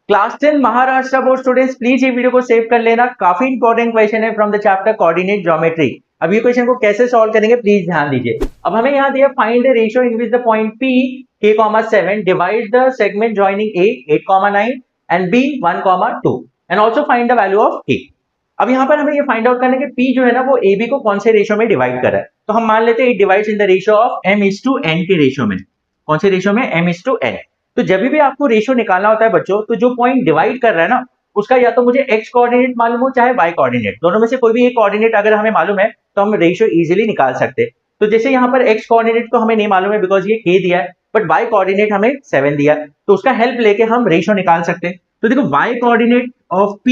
Class 10 Maharashtra board students please ये video को save कर लेना, काफी इंपॉर्टेंट क्वेश्चन है from the chapter coordinate geometry. अब ये क्वेश्चन को कैसे सॉल्व करेंगे प्लीज ध्यान दीजिए। अब हमें यहाँ दिया find the ratio in which the point P k, 7 divide the segment joining A 8, 9 and B 1, 2 and also find the value of K। अब यहाँ पर हमें ये फाइंड आउट करना है कि P जो है ना वो AB को कौन से रेशियो में डिवाइड कर रहा है। तो हम मान लेते हैं it divides in the ratio of m:n के रेशियो में। कौन से रेशियो में? m:n। तो जब भी आपको रेशियो निकालना होता है बच्चों, तो जो पॉइंट डिवाइड कर रहा है ना उसका या तो मुझे x कोऑर्डिनेट मालूम हो चाहे y कोऑर्डिनेट, दोनों में से कोई भी एक कोऑर्डिनेट अगर हमें मालूम है तो हम रेशियो इजीली निकाल सकते हैं। तो जैसे यहाँ पर x कोऑर्डिनेट तो हमें नहीं मालूम है बिकॉज ये k दिया है, बट y कोऑर्डिनेट हमें 7 दिया है, तो उसका हेल्प लेके हम रेशियो निकाल सकते हैं। तो देखो y कोऑर्डिनेट ऑफ p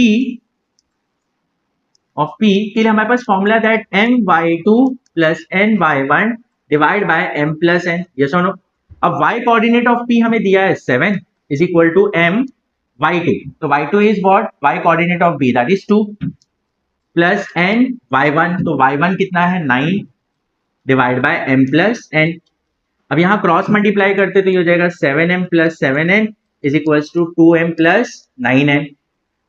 के लिए हमारे पास formula that my2 plus ny1 divide by m plus n। Yes और नो? अब y कोऑर्डिनेट ऑफ p हमें दिया है 7 is equal to m y2। तो y2 is what? y coordinate of b that is 2 plus n y1। तो y1 कितना है? 9 divide by m plus n। अब यहाँ क्रॉस मल्टीप्लाई करते तो ये हो जाएगा 7m plus 7n is equals to 2m plus 9n।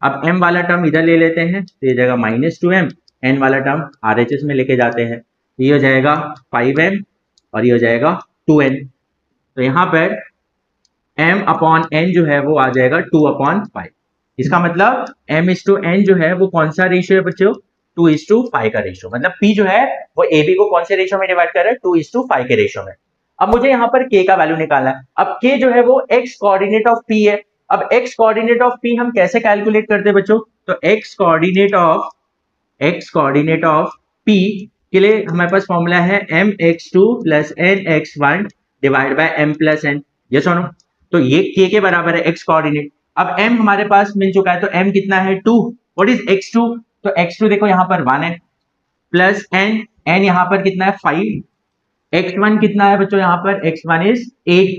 अब m वाला टर्म इधर ले लेते हैं तो ये जाएगा -2m, n वाला टर्म RHS में लेके जाते हैं तो ये हो जाएगा 5m और ये हो जाएगा 2n। तो यहाँ पर m अपॉन n जो है वो आ जाएगा 2/5। इसका मतलब m:n जो है वो कौन सा रेशियो है बच्चों? 2:5 का रेशियो। मतलब p जो है वो ab को कौन से रेशियो में डिवाइड कर रहा है? 2:5 के रेशियो में। अब मुझे यहाँ पर k का वैल्यू निकालना है। अब k जो है वो x कोऑर्डिनेट ऑफ p है। अब x कोऑर्डिनेट ऑफ p हम कैसे कैलकुलेट करते हैं बच्चों? तो x कोऑर्डिनेट ऑफ p के लिए हमारे पास फॉर्मूला है mx2 plus nx1 divide by m plus n। Yes और नो? तो ये k के बराबर है x कोऑर्डिनेट। अब m हमारे पास मिल चुका है तो m कितना है? 2। What is x2? तो x2 देखो यहाँ पर 1 है प्लस n यहाँ पर कितना है? 5। x1 कितना है बच्चों? यहाँ पर x1 is 8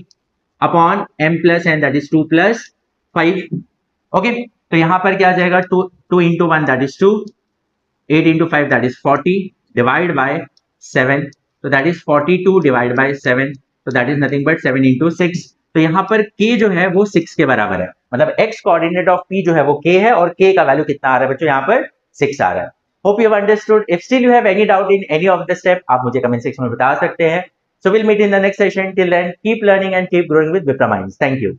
upon m plus n that is 2 plus 5। Okay, तो यहाँ पर क्या आ जाएगा? 2 into 1 that is 2, 8 into 5 that is 40 divide by 7। तो दैट इज 42 डिवाइड बाय 7। तो that is nothing but 7 into 6। तो यहाँ पर k जो है वो 6 के बराबर है। मतलब x कोऑर्डिनेट ऑफ p जो है वो k है और k का वैल्यू कितना आ रहा है बच्चों? यहाँ पर 6 आ रहा है। Hope you have understood. If still you have any doubt in any of the step आप मुझे कमेंट सेक्शन में बता सकते हैं। So we'll meet in the next session. Till then, keep learning and keep growing with Vipra Minds. Thank you.